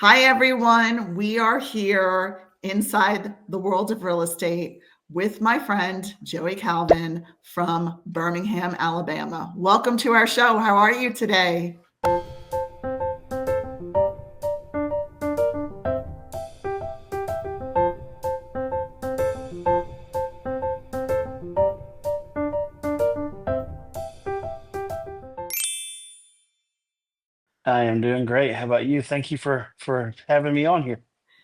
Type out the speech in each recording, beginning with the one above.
Hi, everyone. We are here inside the world of real estate with my friend Joey Calvin from Birmingham, Alabama. Welcome to our show. How are you today? I am doing great. How about you? Thank you for having me on here.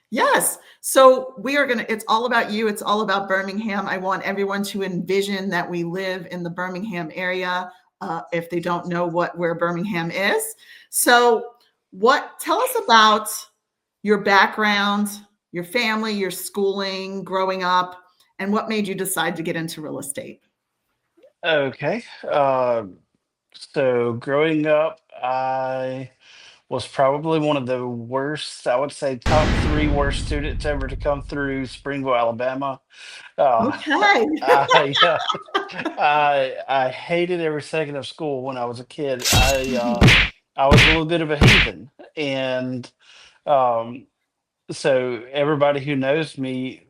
Yes. So we are going to, it's all about you. It's all about Birmingham. I want everyone to envision that we live in the Birmingham area if they don't know where Birmingham is. So, tell us about your background, your family, your schooling, growing up, and what made you decide to get into real estate? Okay. So growing up, I was probably one of the worst, I would say top three worst students ever to come through Springville, Alabama. Uh, Okay. I, I hated every second of school when I was a kid. I was a little bit of a heathen, and um, so everybody who knows me,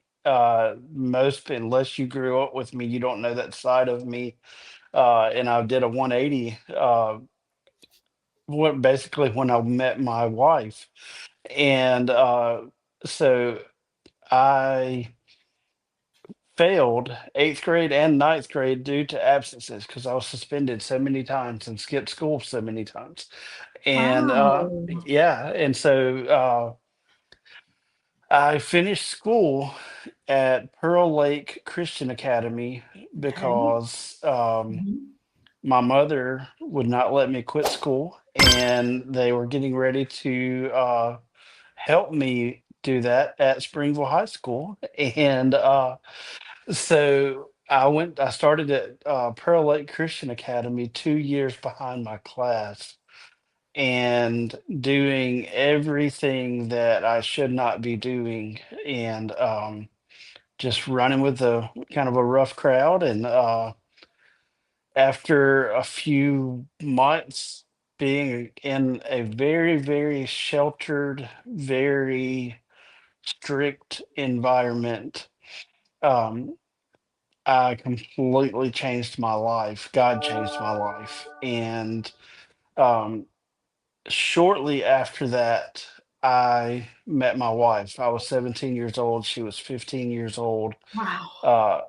most unless you grew up with me, you don't know that side of me. And I did a 180, what basically when I met my wife, and so I failed eighth grade and ninth grade due to absences because I was suspended so many times and skipped school so many times. And Wow. yeah, and so I finished school at Pearl Lake Christian Academy Okay. because Mhm. my mother would not let me quit school, and they were getting ready to help me do that at Springville High School. And so I started at Pearl Lake Christian Academy 2 years behind my class and doing everything that I should not be doing. And just running with a kind of a rough crowd. And after a few months being in a very, very sheltered, very strict environment, um, I completely changed my life. God changed my life. And um, shortly after that, I met my wife. I was 17 years old. She was 15 years old. Wow. Uh,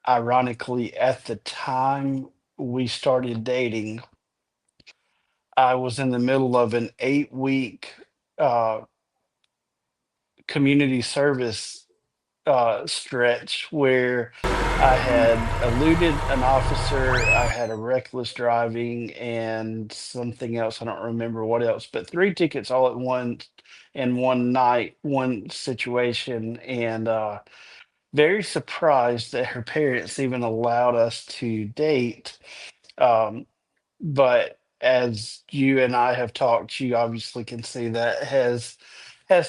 Ironically, at the time we started dating, I was in the middle of an 8 week uh, community service stretch where I had eluded an officer, I had a reckless driving, and something else. I don't remember what else, but three tickets all at once in one night, one situation. And very surprised that her parents even allowed us to date. Um, but as you and I have talked, you obviously can see that has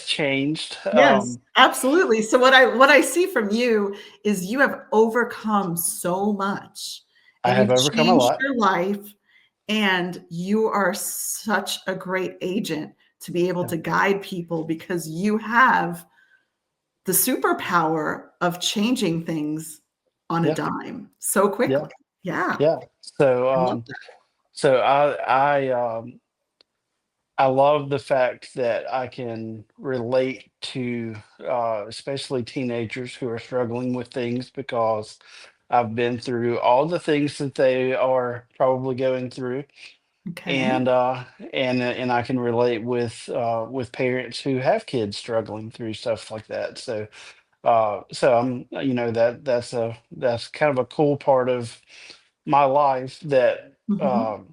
changed. Yes, absolutely. So what I see from you is you have overcome so much I and have you've overcome a changed lot. your life and you are such a great agent to be able Yeah, to guide people because you have the superpower of changing things on a yeah, dime so yeah, quickly. Yeah, yeah. So, I love so I love the fact that I can relate to, especially teenagers who are struggling with things because I've been through all the things that they are probably going through, that. Okay. and and I can relate with parents who have kids struggling through stuff like that. So I'm, that's kind of a cool part of my life that. Mhm.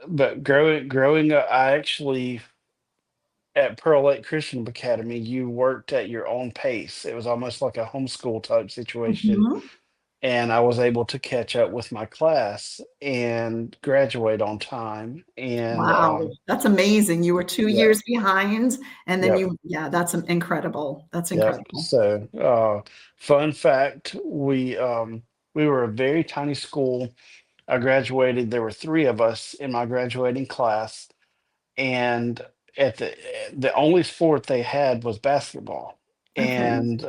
But growing up, I actually at Pearl Lake Christian Academy, you worked at your own pace. It was almost like a homeschool type situation. Mhm. And I was able to catch up with my class and graduate on time. And Wow, that's amazing. You were 2 yeah, years behind, and then yep, yeah, that's incredible. That's yep. incredible. So, fun fact, we were a very tiny school. I graduated, there were three of us in my graduating class. And at the only sport they had was basketball. Okay. And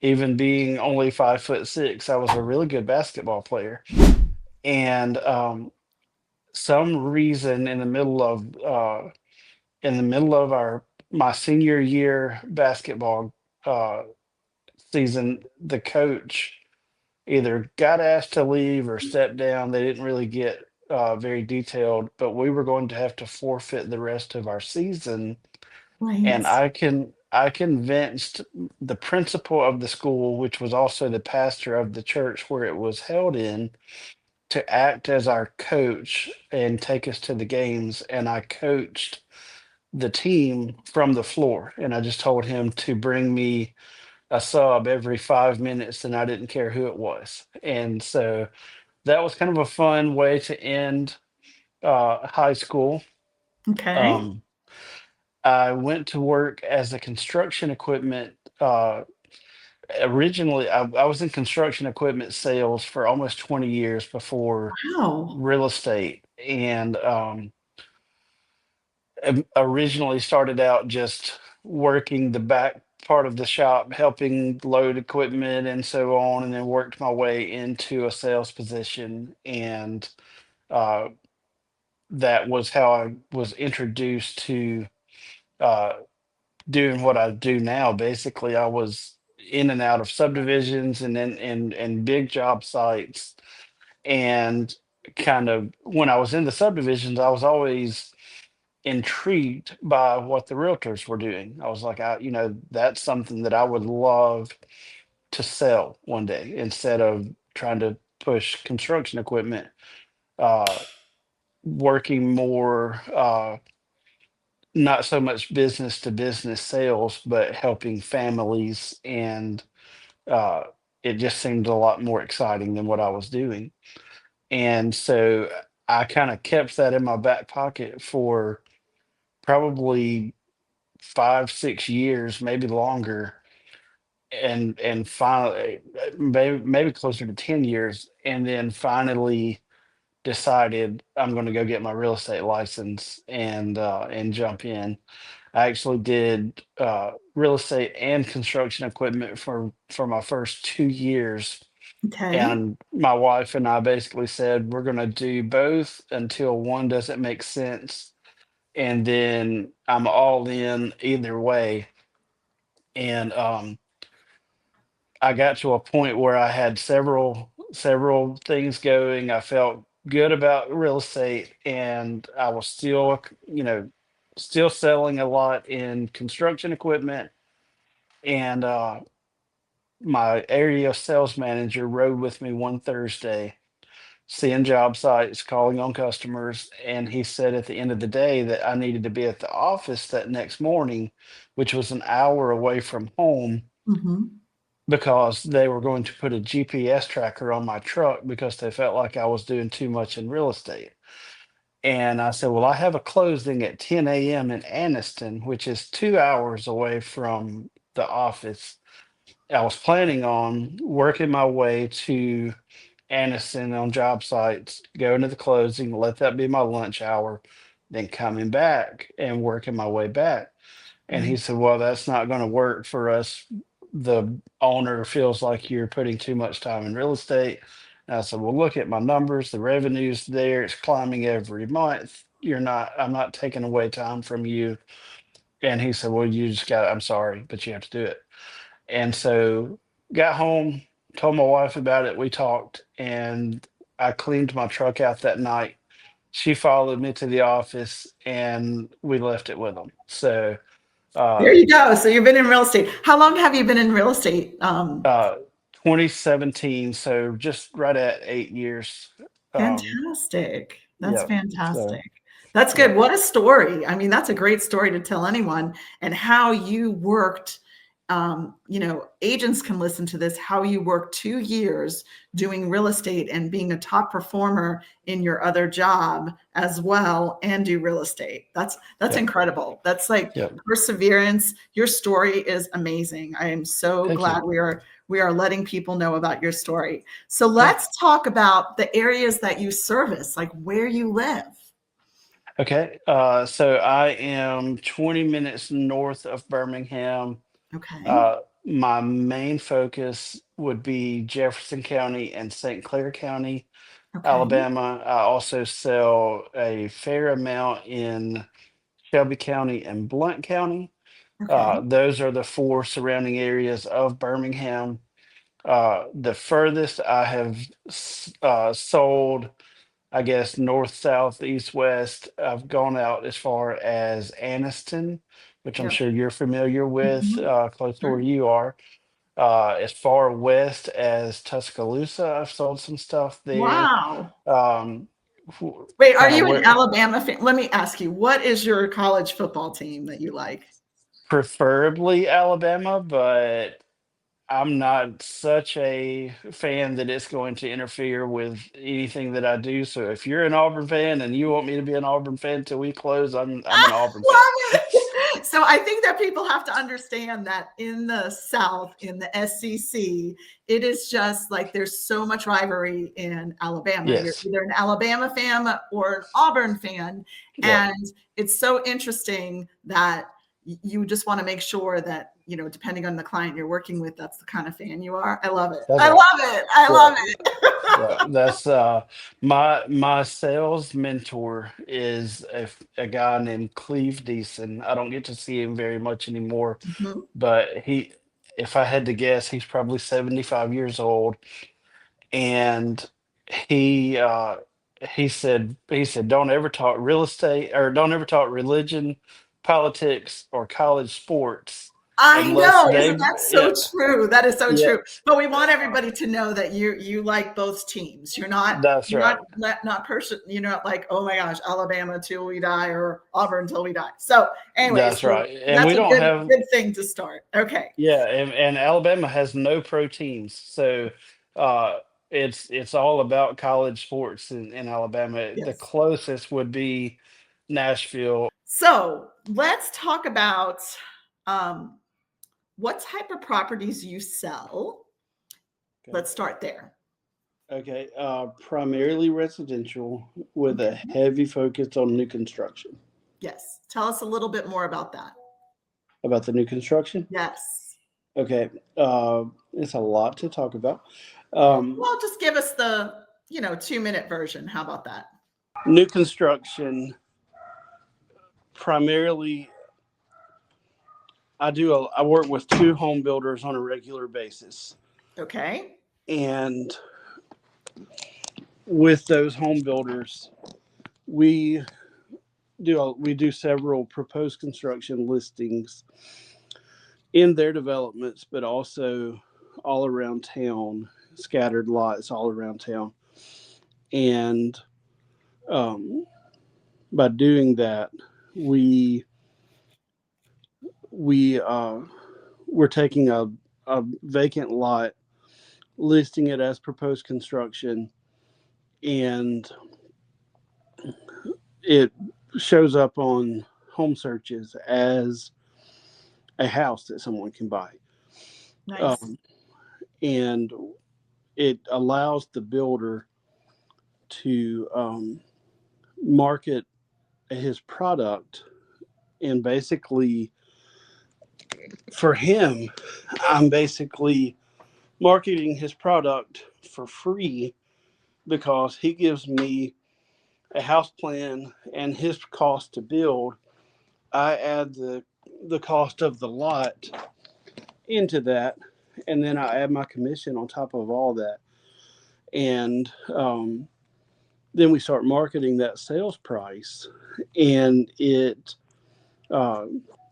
even being only 5'6", I was a really good basketball player. And some reason in the middle of our my senior year basketball uh, season, the coach either got asked to leave or stepped down. They didn't really get very detailed, but we were going to have to forfeit the rest of our season. And Right. I convinced the principal of the school, which was also the pastor of the church where it was held in, to act as our coach and take us to the games. And I coached the team from the floor. And I just told him to bring me a sub every 5 minutes, and I didn't care who it was. And so that was kind of a fun way to end high school. Okay. Um, I went to work as a construction equipment. Originally, I was in construction equipment sales for almost 20 years before Wow. real estate. And originally started out just working the back part of the shop, helping load equipment and so on, and then worked my way into a sales position. And uh, that was how I was introduced to uh, doing what I do now. Basically, I was in and out of subdivisions and then and big job sites. And kind of when I was in the subdivisions, I was always intrigued by what the realtors were doing. I was like, that's something that I would love to sell one day instead of trying to push construction equipment, uh, working more, not so much business to business sales, but helping families. And uh, it just seemed a lot more exciting than what I was doing. And so I kind of kept that in my back pocket for probably 5, 6 years, maybe longer, and finally, maybe closer to 10 years, and then finally decided I'm going to go get my real estate license and jump in. I actually did real estate and construction equipment for my first 2 years. Okay. And my wife and I basically said we're going to do both until one doesn't make sense, and then I'm all in either way. And I got to a point where I had several things going. I felt good about real estate, and I was still, still selling a lot in construction equipment. And my area sales manager rode with me one Thursday, seeing job sites, calling on customers, and he said at the end of the day that I needed to be at the office that next morning, which was an hour away from home, Hmm. because they were going to put a GPS tracker on my truck because they felt like I was doing too much in real estate. And I said, well, I have a closing at 10 a.m. in Anniston, which is 2 hours away from the office. I was planning on working my way to Anniston on job sites, going to the closing, let that be my lunch hour, then coming back and working my way back. And he Right. said, well, that's not going to work for us. The owner feels like you're putting too much time in real estate. And I said, well, look at my numbers. The revenue's there. It's climbing every month. I'm not taking away time from you. And he said, well, I'm sorry, but you have to do it. And so got home, told my wife about it. We talked, and I cleaned my truck out that night. She followed me to the office, and we left it with them. So, There uh, you go. So you've been in real estate. How long have you been in real estate? uh, 2017, so just right at 8 years. Um, Fantastic. That's yeah. So, fantastic. That's yeah, good. What a story. I mean, that's a great story to tell anyone, and how you worked. Agents can listen to this, how you worked 2 years doing real estate and being a top performer in your other job as well and do real estate. That's yeah, incredible. That's like yeah. perseverance. Your story is amazing. I am so Thank you. glad we are letting people know about your story. So Yeah. let's talk about the areas that you service, like where you live. Okay. So I am 20 minutes north of Birmingham. Okay. Uh, my main focus would be Jefferson County and St. Clair County, Okay. Alabama. I also sell a fair amount in Shelby County and Blount County. Okay. Those are the four surrounding areas of Birmingham. The furthest I have sold, I guess, north, south, east, west. I've gone out as far as Anniston, which I'm Yep. sure you're familiar with, Mhm. close to where Sure. you are. As far west as Tuscaloosa, I've sold some stuff there. Wow. Um, Wait, are kind of you an where Alabama fan? Let me ask you, what is your college football team that you like? preferably Alabama, but I'm not such a fan that it's going to interfere with anything that I do. So if you're an Auburn fan and you want me to be an Auburn fan till we close, I'm an Auburn fan. Love it. So I think that people have to understand that in the South, in the SEC, it is just like there's so much rivalry in Alabama. You're Yes. either an Alabama fan or an Auburn fan. Yep. And it's so interesting that you just want to make sure that, depending on the client you're working with, that's the kind of fan you are. I love it. That's I right. love it. I Yeah. love Yeah. it. That's my sales mentor is a guy named Cleve Deason. I don't get to see him very much anymore, Mhm. but if I had to guess, he's probably 75 years old. And he uh he said don't ever talk real estate or don't ever talk religion, politics, or college sports I unless know, isn't they that yeah so true? That is so yeah true. But we want everybody to know that you like both teams. You're not that's you're not right. not person. You're not like, oh my gosh, Alabama till we die or Auburn till we die. So anyway, That's so right. And that's we a don't good have good thing to start. Okay. yeah, and Alabama has no pro teams. So uh it's all about college sports in Alabama. The Yes. closest would be Nashville. So let's talk about um, what type of properties you sell. Okay. Let's start there. Okay, primarily residential with a Okay. heavy focus on new construction. Yes. Tell us a little bit more about that. About the new construction? Yes. Okay, it's a lot to talk about. Um, Well, just give us the, 2-minute version. How about that? New construction, primarily, I work with two home builders on a regular basis, Okay. and with those home builders, we we do several proposed construction listings in their developments, but also all around town, scattered lots all around town. And um, by doing that, we we we're taking a vacant lot, listing it as proposed construction, and it shows up on home searches as a house that someone can buy. Nice. Um, and it allows the builder to market his product, and basically for him, I'm basically marketing his product for free because he gives me a house plan and his cost to build. I add the cost of the lot into that, and then I add my commission on top of all that. And then we start marketing that sales price, and it uh,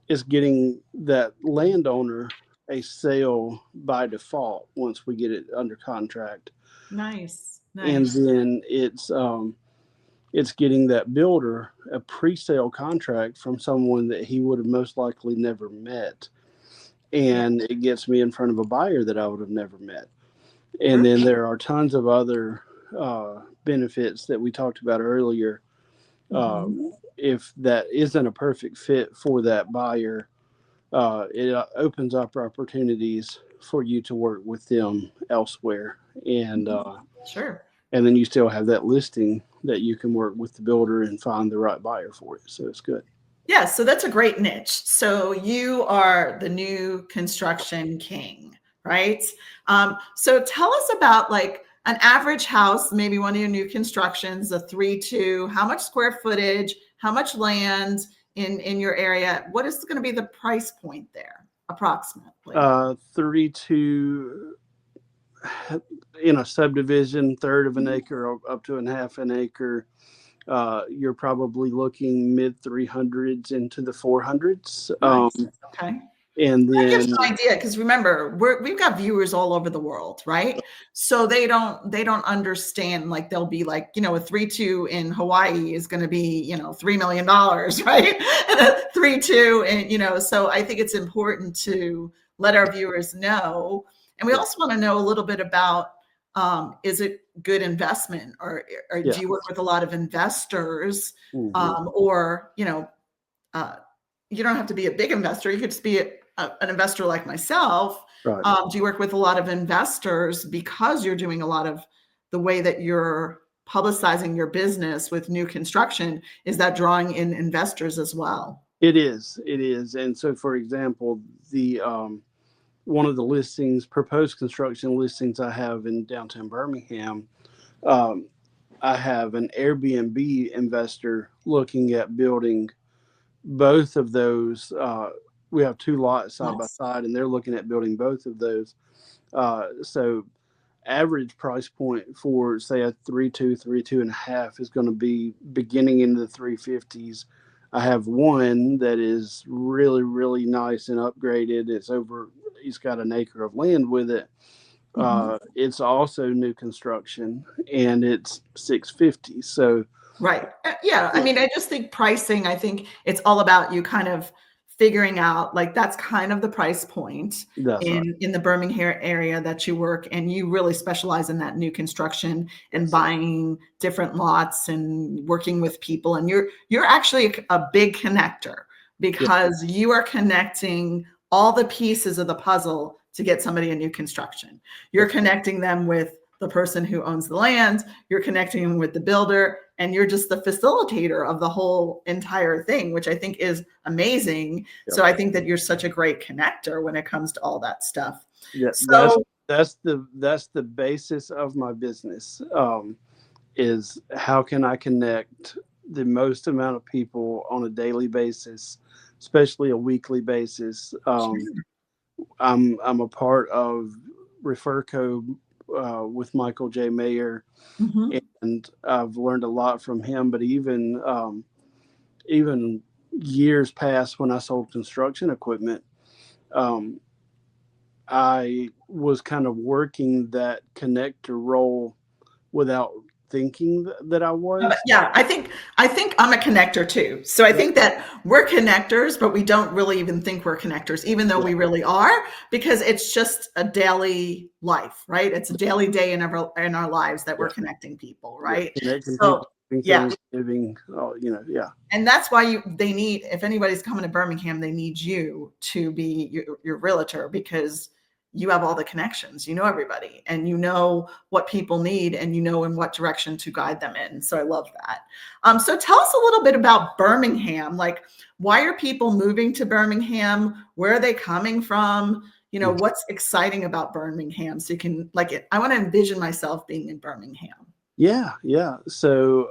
is getting that landowner a sale by default once we get it under contract, Nice. and Nice. then it's getting that builder a pre-sale contract from someone that he would have most likely never met, Yeah. and it gets me in front of a buyer that I would have never met. And Perfect. then there are tons of other benefits that we talked about earlier. Mhm. If that isn't a perfect fit for that buyer, it opens up opportunities for you to work with them elsewhere. And Mhm. Sure. and then you still have that listing that you can work with the builder and find the right buyer for it. So it's good. Yeah, so that's a great niche. So you are the new construction king, right? So tell us about like an average house, maybe one of your new constructions, a 3-2. How much square footage? How much land in your area? What is going to be the price point there, approximately? 32 in a subdivision, third of an acre up to a half an acre. You're probably looking mid 300s into the 400s. Nice. Okay. And That gives then, an idea because remember we've got viewers all over the world, right? So they don't understand, like they'll be like, a 3-2 in Hawaii is going to be $3 million, right? And a 3-2, and so I think it's important to let our viewers know, and we yeah, also want to know a little bit about, is it good investment, or yeah. do you work with a lot of investors, Hmm. or uh, you don't have to be a big investor. You could just be an investor like myself. Right. Do you work with a lot of investors because you're doing a lot of the way that you're publicizing your business with new construction? Is that drawing in investors as well? It is. It is. And so, for example, the one of the listings, proposed construction listings I have in downtown Birmingham, um, I have an Airbnb investor looking at building both of those. We have two lots side by Nice. side, and they're looking at building both of those. So average price point for say a 3-2, 3-2.5 is going to be beginning in the 350s. I have one that is really, really nice and upgraded. It's over. He's got an acre of land with it. Mhm. It's also new construction, and it's 650. So Right. Yeah. I yeah, mean, I just think pricing, I think it's all about you kind of figuring out, like, that's kind of the price point that's right. in the Birmingham area that you work, and you really specialize in that new construction and Yes. buying different lots and working with people, and you're actually a big connector Yeah. because you are connecting all the pieces of the puzzle to get somebody a new construction. You're That's connecting them with the person who owns the land, you're connecting them with the builder, and you're just the facilitator of the whole entire thing, which I think is amazing. yeah. So I think that you're such a great connector when it comes to all that stuff. Yeah. So That's the basis of my business. Is how can I connect the most amount of people on a daily basis, especially a weekly basis. I'm a part of Referco with Michael J. Mayer, mhm. and I've learned a lot from him. But even years past when I sold construction equipment, um, I was kind of working that connector role without thinking that I was. Yeah, I think I'm a connector too. So I Yeah, think that we're connectors, but we don't really even think we're connectors, even though yeah, we really are, because it's just a daily life, right? It's a daily day in our lives that we're yeah, connecting people, yeah. right? Connecting So people, doing yeah, things, giving. Oh, yeah, and that's why they need, if anybody's coming to Birmingham, they need you to be your realtor, because you have all the connections, you know everybody, and you know what people need, and you know in what direction to guide them in. So I love that. So tell us a little bit about Birmingham. Like, why are people moving to Birmingham? Where are they coming from? mm, What's exciting about Birmingham, so you can, like, it, I want to envision myself being in Birmingham. yeah, yeah. So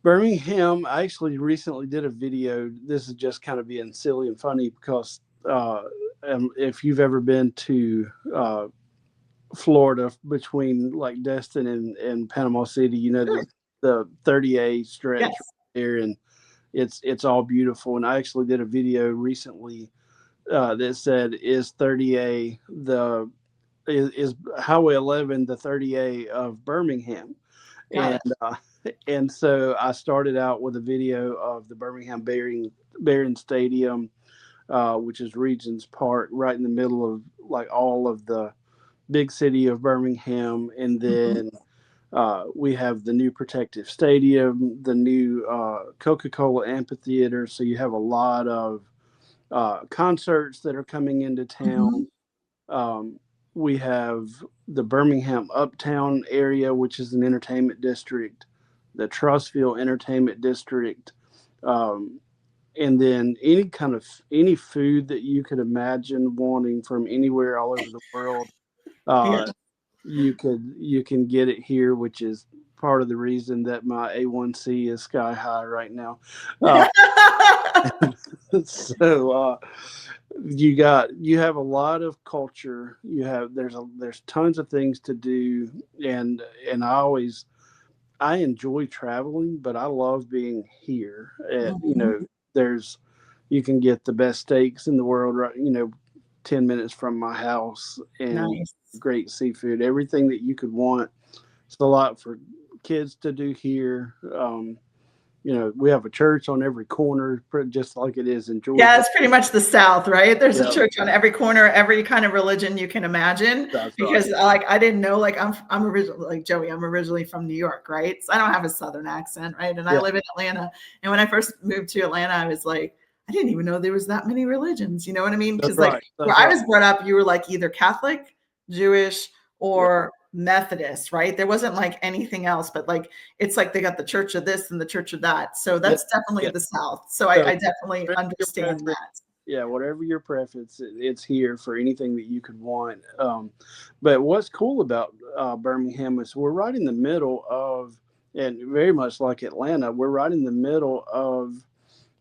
Birmingham, I actually recently did a video. This is just kind of being silly and funny because if you've ever been to Florida between like Destin and Panama City, Sure. the 30A stretch Yes. there, and it's all beautiful. And I actually did a video recently that said, "Is 30A is Highway 11 the 30A of Birmingham?" Got And it. and so I started out with a video of the Birmingham Barron Stadium, which is Regents Park, right in the middle of like all of the big city of Birmingham, and Mhm. then we have the new protective stadium, the new Coca-Cola amphitheater. So you have a lot of concerts that are coming into town. Mhm. Um, we have the Birmingham Uptown area, which is an entertainment district, the Trussville Entertainment District, um, and then any food that you could imagine wanting from anywhere all over the world. Yeah. Uh, you can get it here, which is part of the reason that my A1C is sky high right now. Uh, so you have a lot of culture. There's tons of things to do, and I enjoy traveling, but I love being here. Mhm. There's you can get the best steaks in the world, right? 10 minutes from my house, and Nice. great seafood, everything that you could want. It's a lot for kids to do here. We have a church on every corner, just like it is in Yeah, Georgia. it's pretty much the South, right? There's a Yeah, church on every corner, every kind of religion you can imagine. that's right. Because like I didn't know, like I'm originally like Joey, I'm originally from New York, right? So I don't have a Southern accent, right? And I Yeah, live in Atlanta. And when I first moved to Atlanta, I was like, I didn't even know there was that many religions. You know what I mean? that's Because like right. where That's I right. was brought up, you were like either Catholic, Jewish, Yeah, or Methodist, right? There wasn't like anything else, but like it's like they got the church of this and the church of that. So yeah, that's definitely yeah. the South. So So I definitely whatever your understand preference, that. yeah, whatever your preference, it's here for anything that you could want. But what's cool about Birmingham is we're right in the middle of, and very much like Atlanta, we're right in the middle of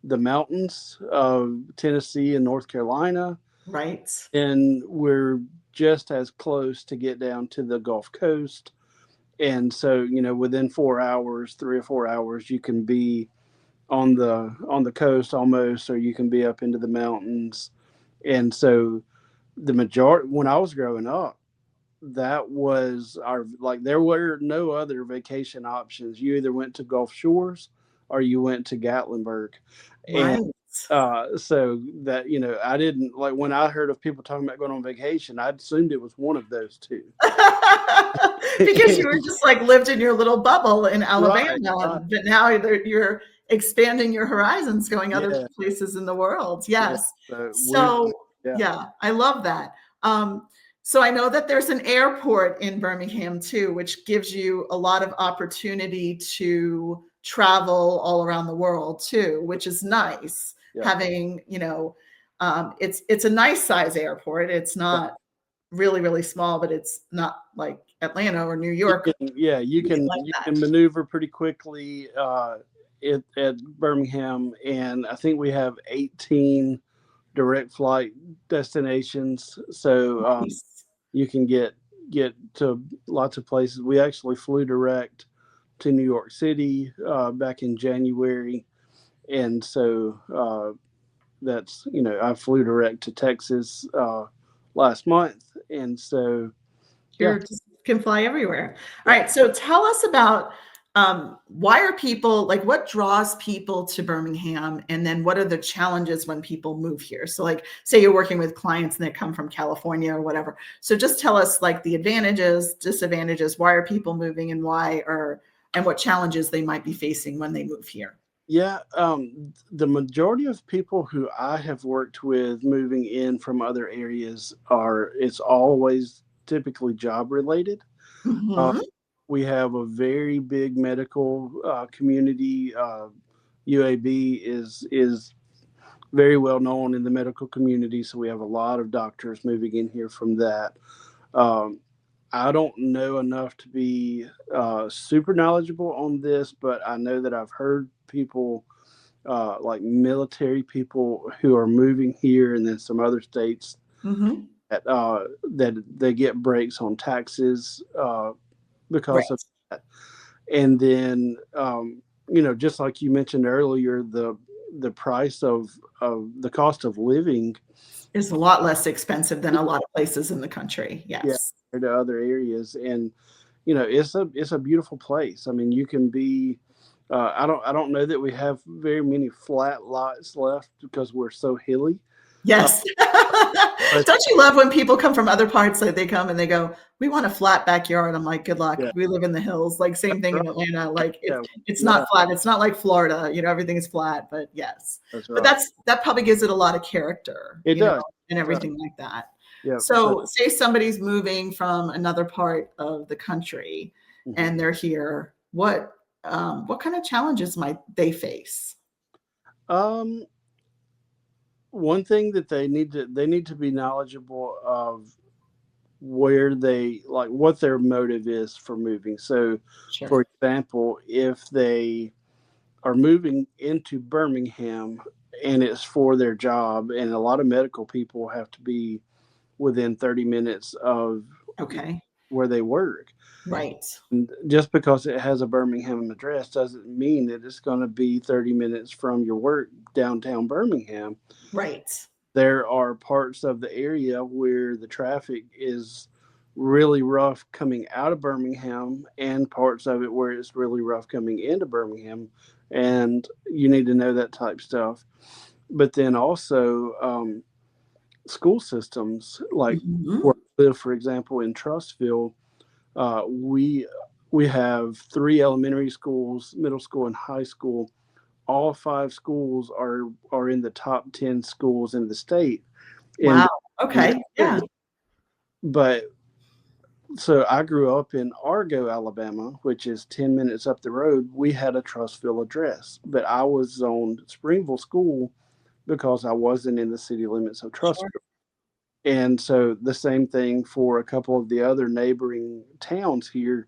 the mountains of Tennessee and North Carolina, Right. and we're just as close to get down to the Gulf Coast. And so, within 4 hours, 3 or 4 hours, you can be on the coast almost, or you can be up into the mountains. And so, the majority when I was growing up, that was our like there were no other vacation options. You either went to Gulf Shores or you went to Gatlinburg. And Right. so that I didn't like when I heard of people talking about going on vacation, I assumed it was one of those two. Because you were just like lived in your little bubble in Right, Alabama, right. but now you're expanding your horizons, going other Yeah, places in the world. yeah. Yes. So we So yeah. yeah, I love that. So I know that there's an airport in Birmingham too, which gives you a lot of opportunity to travel all around the world too, which is nice. Yeah. Having, it's a nice size airport. It's not really, really small, but it's not like Atlanta or New You York, can, yeah, anything like you that. can maneuver pretty quickly at Birmingham, and I think we have 18 direct flight destinations, so Nice. you can get to lots of places. We actually flew direct to New York City back in January, and so that's I flew direct to Texas last month, and so yeah. You're just can fly everywhere. All Yeah. right. So tell us about why are people like what draws people to Birmingham, and then what are the challenges when people move here? So like say you're working with clients and they come from California or whatever. So just tell us like the advantages, disadvantages, why are people moving, and and what challenges they might be facing when they move here. Yeah, the majority of people who I have worked with moving in from other areas it's always typically job related. Uh, Mhm. we have a very big medical community. UAB is very well known in the medical community, so we have a lot of doctors moving in here from that. Um, I don't know enough to be super knowledgeable on this, but I know that I've heard people like military people who are moving here and then some other states Mhm. that they get breaks on taxes because of Right. that. And then, just like you mentioned earlier, the price of the cost of living, Is a lot less expensive than a lot of places in the country. yeah, Yes. compared to other areas, and it's a beautiful place. I mean, you can be. I don't know that we have very many flat lots left because we're so hilly. Uh, Yes. but Don't you love when people come from other parts, like they come and they go, "We want a flat backyard." I'm like, "Good luck. yeah, We live in the hills." Like same thing right, in Atlanta. Like yeah, it's yeah, not flat. It's not like Florida, everything is flat, but yes. that's But right. that probably gives it a lot of character, It does. and It does. everything like that. Yeah. So say somebody's moving from another part of the country and they're here, what kind of challenges might they face? um, one thing that they need to be knowledgeable of where they like what their motive is for moving. So, for Sure. example, if they are moving into Birmingham and it's for their job, and a lot of medical people have to be within 30 minutes of Okay. where they work. Right. And just because it has a Birmingham address doesn't mean that it's going to be 30 minutes from your work downtown Birmingham. Right. There are parts of the area where the traffic is really rough coming out of Birmingham, and parts of it where it's really rough coming into Birmingham. And you need to know that type stuff. But then also, school systems, like Mhm. where I live, for example, in Trustville, uh, we we have three elementary schools, middle school, and high school. All five schools are in the top 10 schools in the state in Wow. the Okay. Yeah. area. But so I grew up in Argo, Alabama, which is 10 minutes up the road. We had a Trustville address, but I was zoned Springville School because I wasn't in the city limits of Sure. Trustville. And so the same thing for a couple of the other neighboring towns here.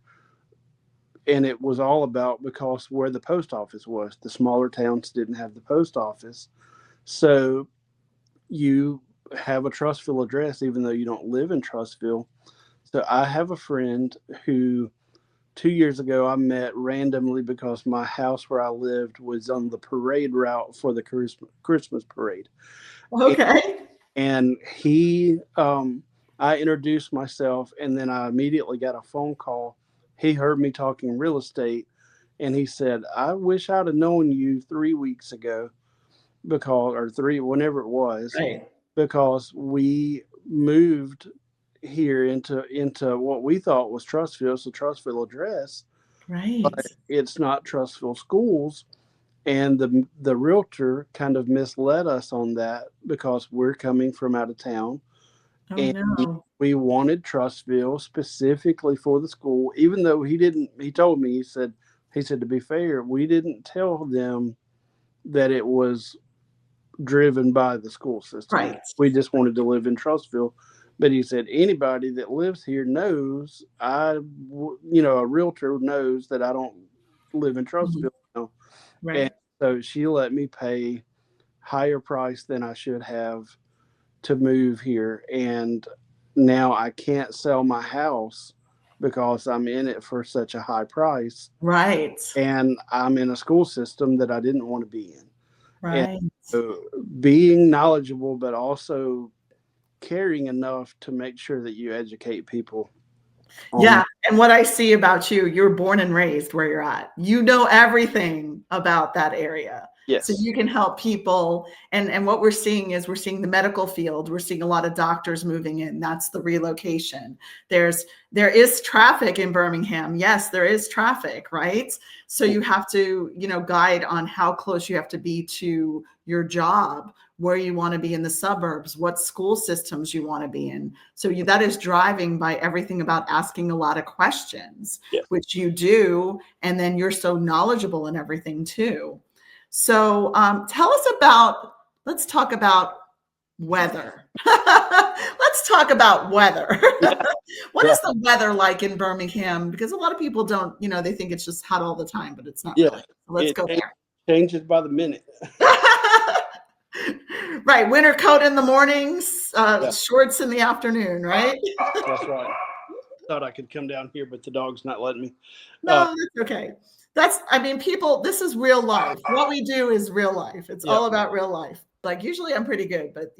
And it was all about because where the post office was. The smaller towns didn't have the post office. So you have a Trustville address, even though you don't live in Trustville. So I have a friend who 2 years ago I met randomly because my house where I lived was on the parade route for the Christmas parade. Okay. And I introduced myself, and then I immediately got a phone call. He heard me talking real estate, and he said, "I wish I'd have known you 3 weeks ago, because or three, whenever it was, Right. because we moved here into what we thought was Trustville, so Trustville address, Right. but it's not Trustville schools." And the realtor kind of misled us on that because we're coming from out of town, Oh and no. we wanted Trustville specifically for the school, even though he didn't. He told me, he said to be fair, we didn't tell them that it was driven by the school system. Right. We just wanted to live in Trustville. But he said anybody that lives here knows a realtor knows that I don't live in Mhm. Trustville. And Right. so she let me pay higher price than I should have to move here. And now I can't sell my house because I'm in it for such a high price. Right. And I'm in a school system that I didn't want to be in. And Right. so being knowledgeable, but also caring enough to make sure that you educate people on Yeah, that. and what I see about you, you're born and raised where you're at. You know everything about that area. So Yes. you can help people. And what we're seeing is we're seeing the medical field. We're seeing a lot of doctors moving in. That's the relocation. There is traffic in Birmingham. Yes, there is traffic, right? So you have to, guide on how close you have to be to your job, where you want to be in the suburbs, what school systems you want to be in. So that is driving by everything about asking a lot of questions, Yes. which you do. And then you're so knowledgeable in everything too. So let's talk about weather. Let's talk about weather. Yeah. What Yeah. is the weather like in Birmingham? Because a lot of people don't, they think it's just hot all the time, but it's not Yeah. really. So let's It go changes by the minute. there. Right. Winter coat in the mornings, Yeah. shorts in the afternoon, right? That's right. Thought I could come down here, but the dog's not letting me. Uh, No, that's okay. People, this is real life. What we do is real life. It's yeah. all about real life. Like usually I'm pretty good, but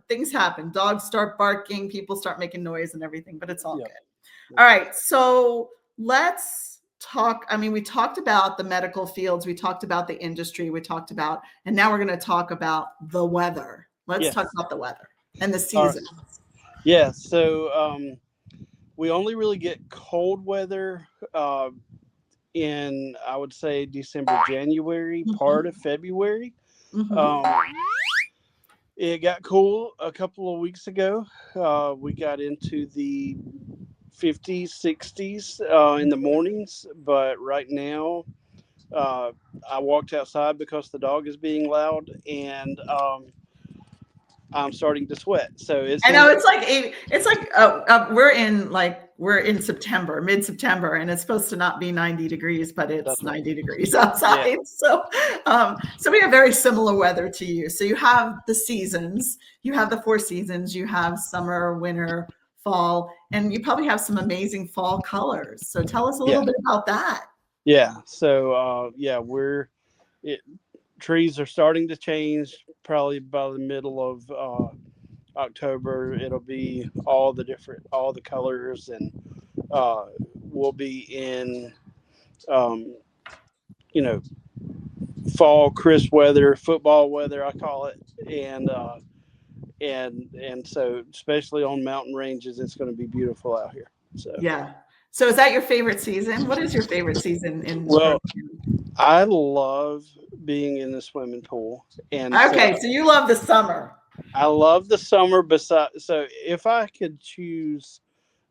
things happen. Dogs start barking, people start making noise and everything, but it's all Yeah. good. All right. So let's talk. We talked about the medical fields, we talked about the industry, and now we're going to talk about the weather. Let's Yes. talk about the weather and the All right. season. Yeah. So we only really get cold weather in, I would say, December, January, Mhm, part of February. mhm. Um, It got cool a couple of weeks ago. We got into the 50s, 60s in the mornings, but right now uh, I walked outside because the dog is being loud, and I'm starting to sweat. So it I seems know it's like we're in September, mid-September, and it's supposed to not be 90 degrees, but it's that's right. 90 degrees Yeah, outside. So we have very similar weather to you. So you have the seasons, you have the four seasons, you have summer, winter, fall, and you probably have some amazing fall colors. So tell us a yeah, little bit about that. yeah. So yeah, we're it, trees are starting to change. Probably by the middle of October, it'll be all the colors, and we'll be in, um, you know, fall crisp weather, football weather, I call it, and and so especially on mountain ranges, it's going to be beautiful out here. So, Yeah. So is that your favorite season? What is your favorite season in well, Birmingham? I love being in the swimming pool, and so Okay, so you love the summer. I love the summer. Besides, so if I could choose,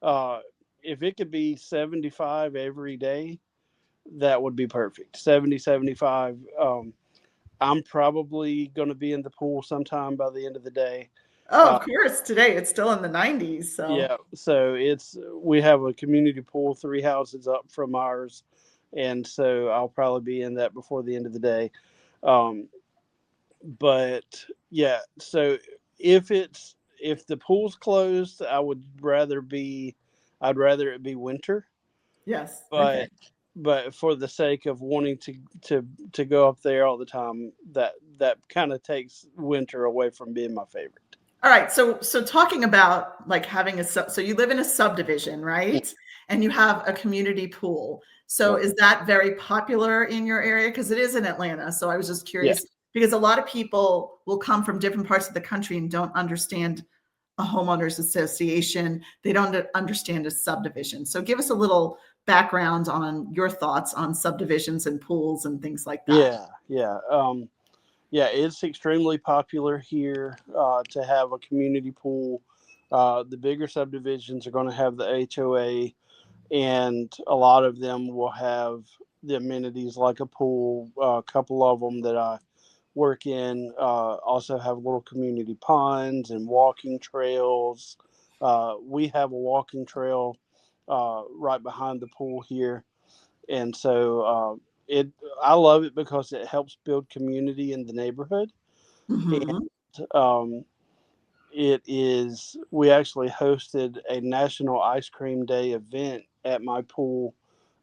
uh, if it could be 75 every day, that would be perfect. 70, 75. I'm probably going to be in the pool sometime by the end of the day. Oh, Uh, of course. Today it's still in the 90s. So yeah, so we have a community pool 3 houses up from ours, and so I'll probably be in that before the end of the day. Um, but yeah, so if the pool's closed, I'd rather it be winter. yes. Okay. But for the sake of wanting to go up there all the time, that kind of takes winter away from being my favorite. All right. So talking about like having so you live in a subdivision, right? And you have a community pool. So Right. is that very popular in your area? Because it is in Atlanta. So I was just Yeah. curious because a lot of people will come from different parts of the country and don't understand a homeowners association. They don't understand a subdivision. So give us a little background on your thoughts on subdivisions and pools and things like that. Yeah. Yeah. Yeah. It's extremely popular here to have a community pool. The bigger subdivisions are going to have the HOA, and a lot of them will have the amenities like a pool. A couple of them that I work in also have little community ponds and walking trails. We have a walking trail right behind the pool here, and so it I love it because it helps build community in the neighborhood. And Mhm. um, it is we actually hosted a National Ice Cream Day event at my pool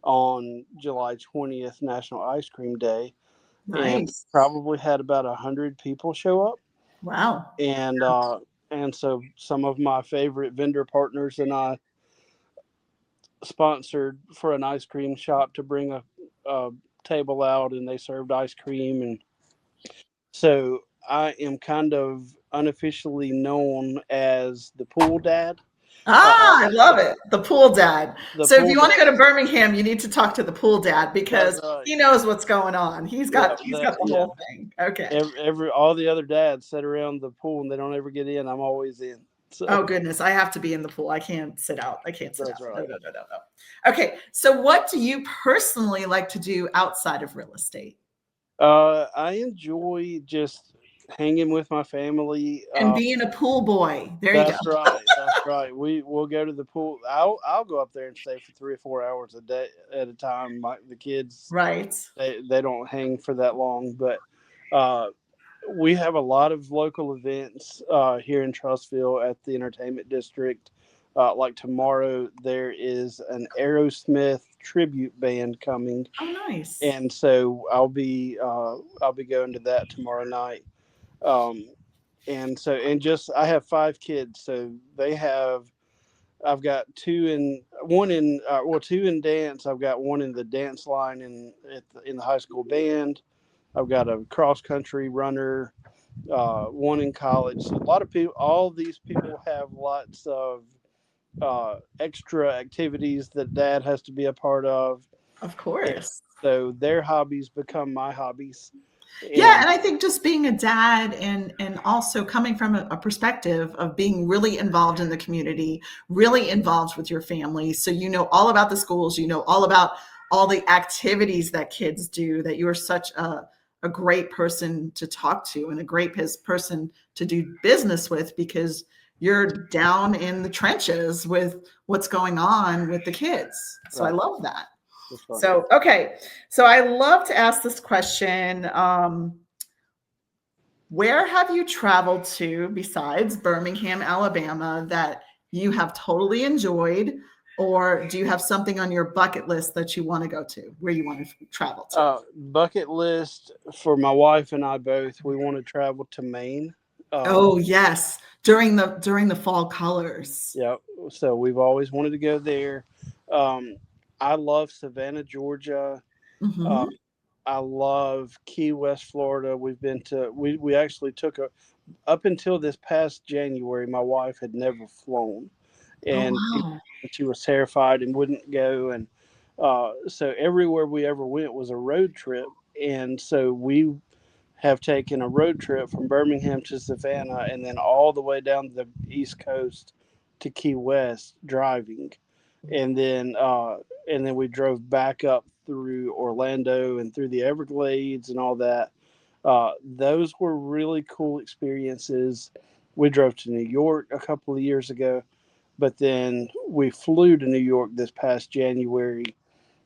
on July 20th, National Ice Cream Day, and Nice. probably had about 100 people show up. Wow. And so some of my favorite vendor partners and I sponsored for an ice cream shop to bring a table out, and they served ice cream. And so I am kind of unofficially known as the pool dad. Uh, Ah, I love it. The pool dad. the So if pool you want to dad. go to Birmingham, you need to talk to the pool dad That's because right. he knows what's going on. Yeah, He's got the yeah. whole thing. Okay. Every all the other dads sit around the pool and they don't ever get in. I'm always in. So Oh goodness, I have to be in the pool. I can't sit out. I can't sit out. that's No, right. no, no, no, no. Okay. So what do you personally like to do outside of real estate? I enjoy just hanging with my family. And being a pool boy. There you go. That's right. That's right. We'll go to the pool. I'll go up there and stay for 3 or 4 hours a day at a time. The kids Right. they don't hang for that long, but uh, we have a lot of local events here in Trussville at the entertainment district. Like tomorrow, there is an Aerosmith tribute band coming, Oh, nice. and so I'll be going to that tomorrow night. Um, and so and just I have 5 kids, so they have I've got two in dance. I've got one in the dance line in the high school band. I've got a cross country runner, one in college. So a lot of people, all these people have lots of extra activities that dad has to be a part of, Of and course. so their hobbies become my hobbies. Yeah, And and I think just being a dad and also coming from a perspective of being really involved in the community, really involved with your family. So you know all about the schools, you know all about all the activities that kids do, that you're such a great person to talk to and a great person to do business with because you're down in the trenches with what's going on with the kids. So I right, love that. that's right. So, okay. So I love to ask this question. Where have you traveled to besides Birmingham, Alabama that you have totally enjoyed? Or do you have something on your bucket list that you want to go to, where you want to travel to? Bucket list for my wife and I both. We want to travel to Maine. Oh, yes. During the fall colors. Yeah, so we've always wanted to go there. Um, I love Savannah, Georgia. Uh, Hmm. I love Key West, Florida. We actually took a up until this past January. My wife had never flown, Oh, and wow. she was terrified and wouldn't go. And so everywhere we ever went was a road trip, and so we have taken a road trip from Birmingham to Savannah and then all the way down the East Coast to Key West driving, and then we drove back up through Orlando and through the Everglades and all that. Those were really cool experiences. We drove to New York a couple of years ago, but then we flew to New York this past January.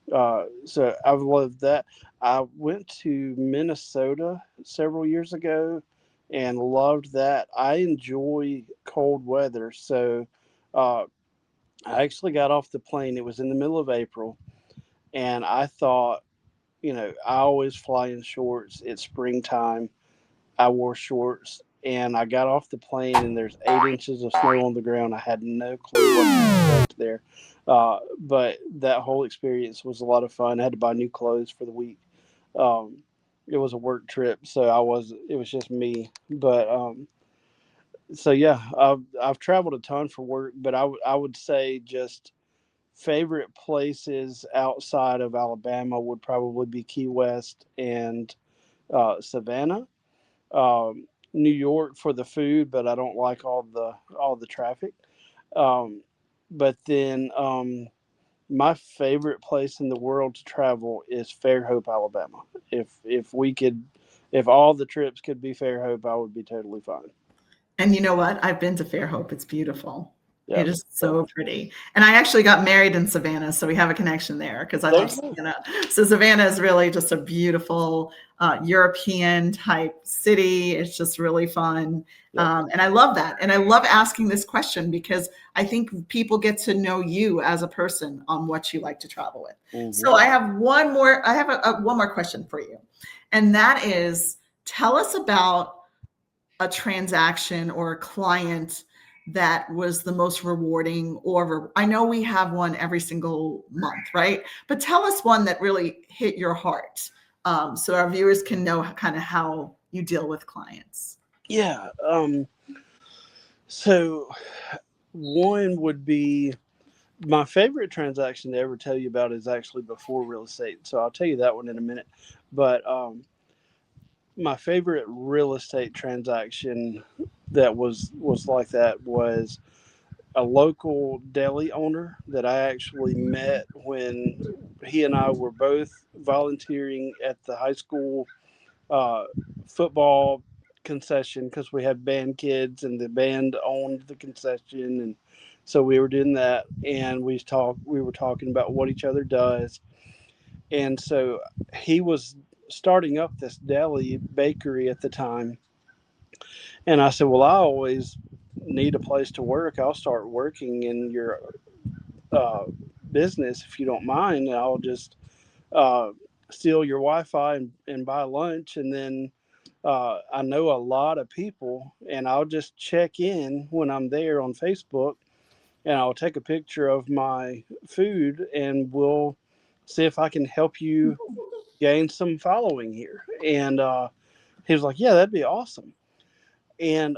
So I've loved that. I went to Minnesota several years ago and loved that. I enjoy cold weather. So uh, I actually got off the plane. It was in the middle of April. And I thought, I always fly in shorts. It's springtime. I wore shorts and I got off the plane and there's 8 inches of snow on the ground. I had no clue what to expect there. But that whole experience was a lot of fun. I had to buy new clothes for the week. Um, it was a work trip, so it was just me. But so yeah, I've traveled a ton for work, but I would say just favorite places outside of Alabama would probably be Key West and Savannah. New York for the food, but I don't like all the traffic. Um, but then my favorite place in the world to travel is Fairhope, Alabama. If all the trips could be Fairhope, I would be totally fine. And you know what? I've been to Fairhope. It's beautiful. It Yep. is so pretty. And I actually got married in Savannah, so we have a connection there because I There love you go. Savannah. So Savannah is really just a beautiful European type city. It's just really fun. Yep. And I love that. And I love asking this question because I think people get to know you as a person on what you like to travel with. Hmm. So I have one more question for you. And that is, tell us about a transaction or a client that was the most rewarding, or I know we have one every single month, right? But tell us one that really hit your heart, so our viewers can know kind of how you deal with clients. Yeah. So one would be my favorite transaction to ever tell you about is actually before real estate. So I'll tell you that one in a minute. But my favorite real estate transaction that was like that was a local deli owner that I actually met when he and I were both volunteering at the high school uh, football concession because we had band kids and the band owned the concession, and so we were doing that and we were talking about what each other does. And so he was starting up this deli bakery at the time. And I said, well, I always need a place to work. I'll start working in your uh, business if you don't mind. I'll just uh, steal your Wi-Fi and buy lunch. And then I know a lot of people, and I'll just check in when I'm there on Facebook, and I'll take a picture of my food, and we'll see if I can help you gain some following here. And he was like, "Yeah, that'd be awesome." And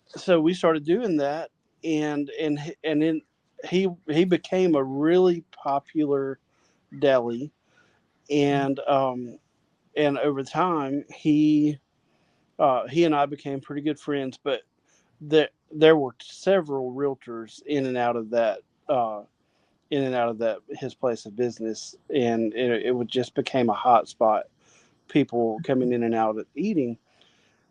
so we started doing that, and then he became a really popular deli, and And over time, he and I became pretty good friends. But there were several realtors uh, in and out of that his place of business, and it would just became a hot spot. People coming in and out eating.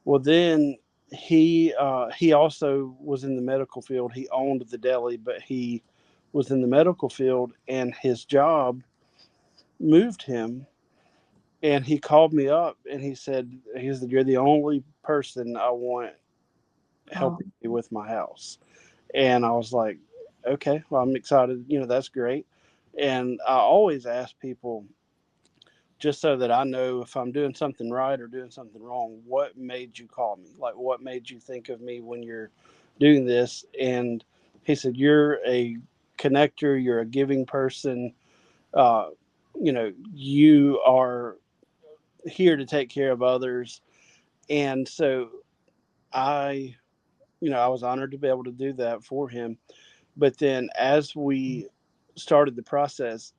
Well, then he also was in the medical field. He owned the deli, but he was in the medical field, and his job moved him. And he called me up, and he said, "You're the only person I want Oh, helping me with my house." And I was like, "Okay, well, I'm excited. That's great." And I always ask people, just so that I know if I'm doing something right or doing something wrong, what made you call me? Like, what made you think of me when you're doing this? And he said, "You're a connector, you're a giving person. Uh, you are here to take care of others." And so I, I was honored to be able to do that for him. But then as we started the process,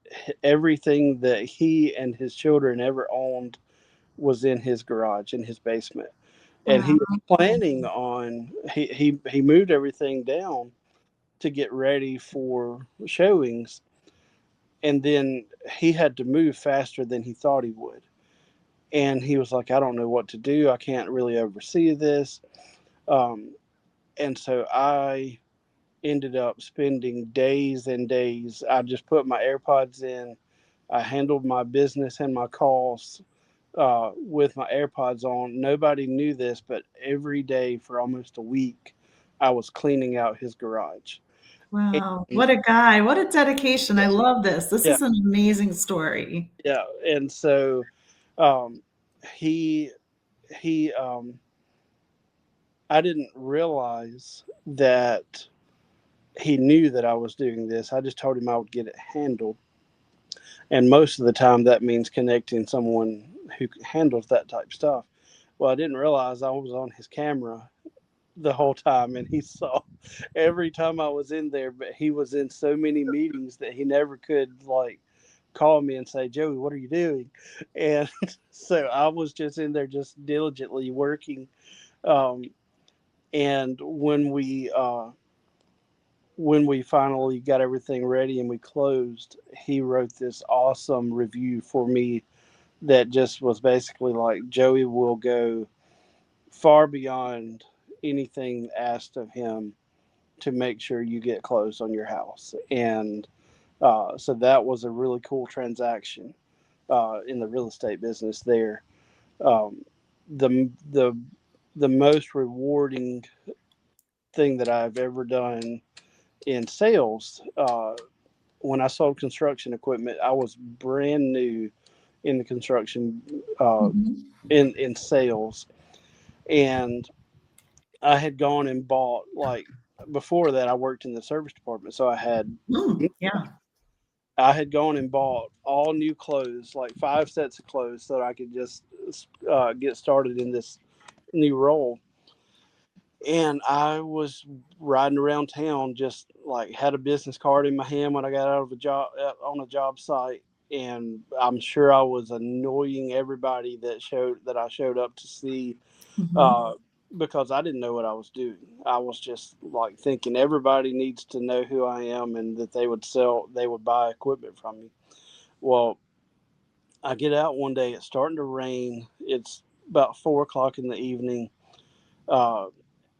everything that he and his children ever owned was in his garage, in his basement. And he wow. was planning on he moved everything down to get ready for showings, and then he had to move faster than he thought he would. And he was like, "I don't know what to do. I can't really oversee this." Um, and so I ended up spending days and days. I just put my AirPods in. I handled my business and my calls with my AirPods on. Nobody knew this, but every day for almost a week, I was cleaning out his garage. Wow. And What a guy. What a dedication. I yeah, love this. This yeah, is an amazing story. yeah. And so um, he he I didn't realize that he knew that I was doing this. I just told him I would get it handled. And most of the time, that means connecting someone who handles that type of stuff. Well, I didn't realize I was on his camera the whole time, and he saw every time I was in there. But he was in so many meetings that he never could like call me and say, "Joey, what are you doing?" And so I was just in there, just diligently working. Um, and when we finally got everything ready and we closed, he wrote this awesome review for me that just was basically like, "Joey will go far beyond anything asked of him to make sure you get closed on your house." And so that was a really cool transaction in the real estate business there. Um, the, the, the most rewarding thing that I've ever done in sales, when I sold construction equipment, I was brand new in the construction, Mhm. in sales. And I had gone and bought, like, before that I worked in the service department, so Yeah. I had gone and bought all new clothes, like 5 sets of clothes, so that I could just get started in this new role. And I was riding around town, just like had a business card in my hand when I got out of a job on a job site, and I'm sure I was annoying everybody that I showed up to see, Mhm. uh, because I didn't know what I was doing. I was just like thinking everybody needs to know who I am and that they would buy equipment from me. Well, I get out one day, it's starting to rain. It's about 4 o'clock in the evening. Uh,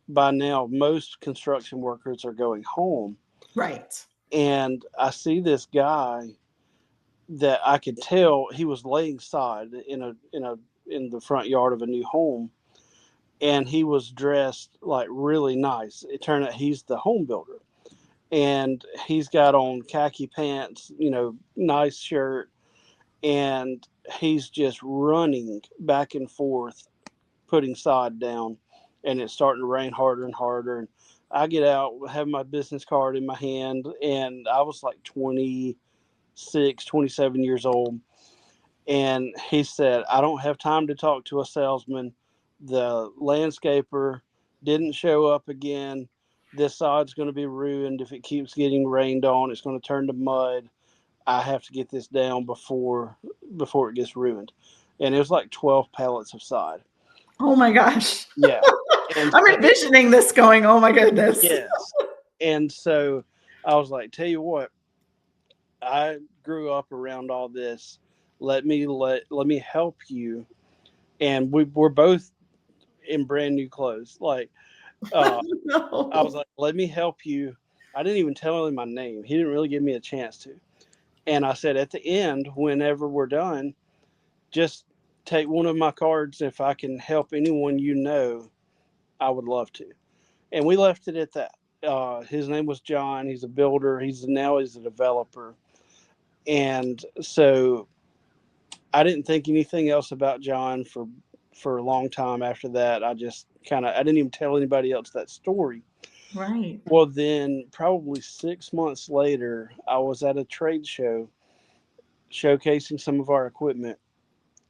by now, most construction workers are going home. Right. And I see this guy that I could tell he was laying side in the front yard of a new home, and he was dressed like really nice. It turned out he's the home builder, and he's got on khaki pants, nice shirt, and he's just running back and forth, putting sod down, and it's starting to rain harder and harder. And I get out, have my business card in my hand, and I was like 26, 27 years old. And he said, "I don't have time to talk to a salesman. The landscaper didn't show up again. This sod's going to be ruined if it keeps getting rained on. It's going to turn to mud. I have to get this down before it gets ruined." and it was like 12 pallets of side. Oh my gosh. Yeah. And I'm so, envisioning this going, oh my goodness. yes. And so I was like, tell you what, I grew up around all this. Let me help you. And we're both in brand new clothes. Like, I was No. like, let me help you. I didn't even tell him my name. He didn't really give me a chance to. And I said, at the end, whenever we're done, just take one of my cards. If I can help anyone you know, I would love to. And we left it at that. His name was John. He's a builder. He's a developer. And so I didn't think anything else about John for a long time after that. I didn't even tell anybody else that story. Right. Well, then probably 6 months later, I was at a trade show showcasing some of our equipment.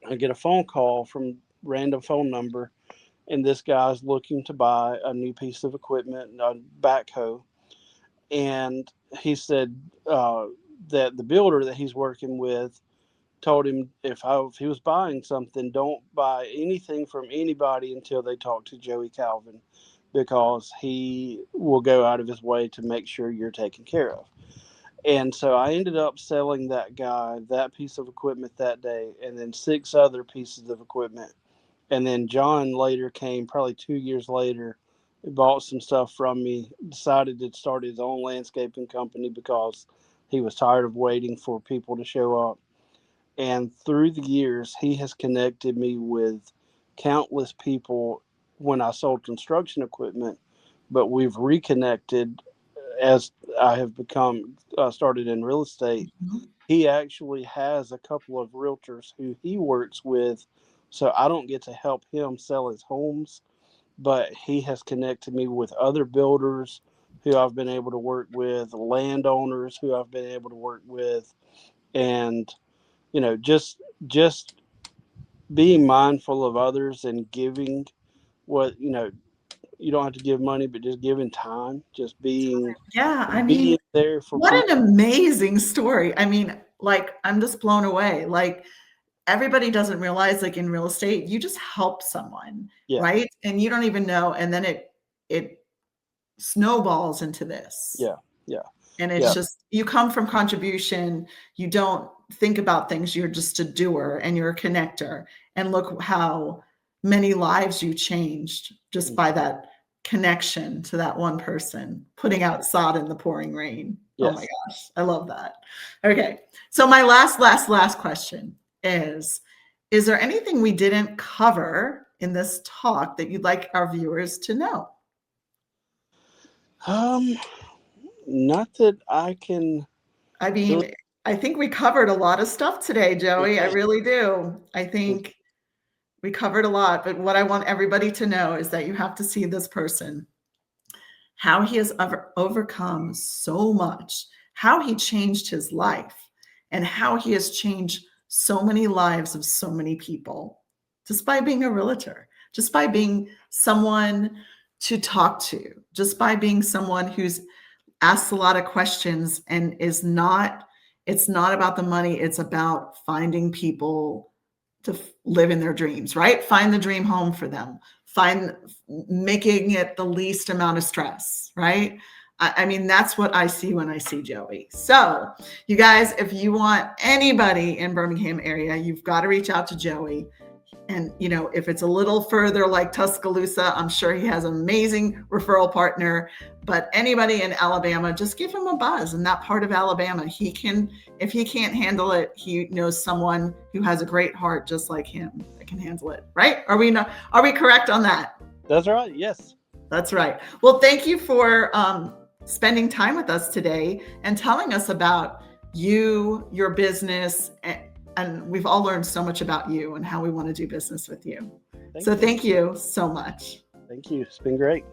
I get a phone call from random phone number, and this guy's looking to buy a new piece of equipment, a backhoe, and he said that the builder that he's working with told him if he was buying something, don't buy anything from anybody until they talk to Joey Calvin, because he will go out of his way to make sure you're taken care of. And so I ended up selling that guy that piece of equipment that day, and then 6 other pieces of equipment. And then John later came, probably 2 years later, bought some stuff from me, decided to start his own landscaping company because he was tired of waiting for people to show up. And through the years, he has connected me with countless people when I sold construction equipment, but we've reconnected as I have become started in real estate. Mhm. He actually has a couple of realtors who he works with, so I don't get to help him sell his homes, but he has connected me with other builders who I've been able to work with, landowners who I've been able to work with, and just being mindful of others and giving what you don't have to give money, but just giving time, just Yeah. I mean, being there for what people. an amazing story. I mean, like, I'm just blown away. Like, everybody doesn't realize, like, in real estate, you just help someone, Yeah, right? And you don't even know. And then it snowballs into this. yeah, yeah, And it's yeah, just, you come from contribution, you don't think about things, you're just a doer and you're a connector. And look how many lives you changed just by that connection to that one person, putting out sod in the pouring rain. Oh my yes. gosh, I love that. Okay. So my last question is there anything we didn't cover in this talk that you'd like our viewers to know? Um, Not that I can I really. mean, I think we covered a lot of stuff today, We Joey. I did. really do. I We think we covered a lot, but what I want everybody to know is that you have to see this person, how he has overcome so much, how he changed his life, and how he has changed so many lives of so many people just by being a realtor, just by being someone to talk to, just by being someone who's asks a lot of questions and it's not about the money, it's about finding people to live in their dreams, right? Find the dream home for them, find making it the least amount of stress, right? I mean, that's what I see when I see Joey. So you guys, if you want anybody in Birmingham area, you've got to reach out to Joey. And, if it's a little further like Tuscaloosa, I'm sure he has an amazing referral partner. But anybody in Alabama, just give him a buzz. In that part of Alabama, if he can't handle it, he knows someone who has a great heart just like him that can handle it. Right? Are we correct on that? That's right. Yes. That's right. Well, thank you for spending time with us today and telling us about you, your business, and we've all learned so much about you and how we want to do business with you. Thank So you. thank you so much. Thank you. It's been great.